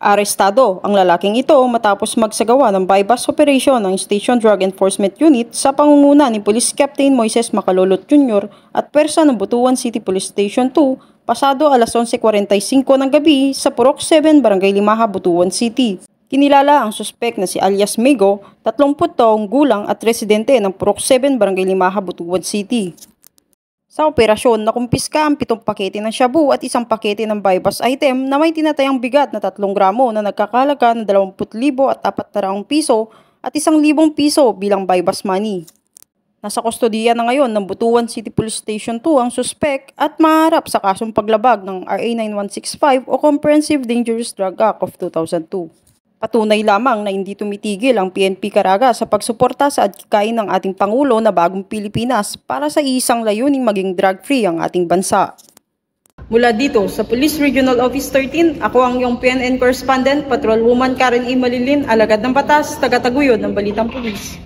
Arestado ang lalaking ito matapos magsagawa ng bypass operation ng Station Drug Enforcement Unit sa pangunguna ni Police Captain Moises Macalolot Jr. at pwersa ng Butuan City Police Station 2 pasado alas 11:45 ng gabi sa Purok 7, Barangay Limaha, Butuan City. Kinilala ang suspek na si alias Mego, 30 taong gulang at residente ng Purok 7, Barangay Limaha, Butuan City. Sa operasyon, nakumpiska ang 7 pakete ng shabu at 1 pakete ng bypass item na may tinatayang bigat na 3 gramo na nagkakahalaga ng 20,400 piso at 1,000 piso bilang bypass money. Nasa kustodiya na ngayon ng Butuan City Police Station 2 ang suspek at maharap sa kasong paglabag ng RA 9165 o Comprehensive Dangerous Drug Act of 2002. Patunay lamang na hindi tumitigil ang PNP Caraga sa pagsuporta sa adhikain ng ating Pangulo na Bagong Pilipinas para sa isang layuning maging drug-free ang ating bansa. Mula dito sa Police Regional Office 13, ako ang iyong PNN Correspondent, Patrolwoman Karen E. Malilin, alagad ng batas, taga-taguyod ng Balitang Pulis.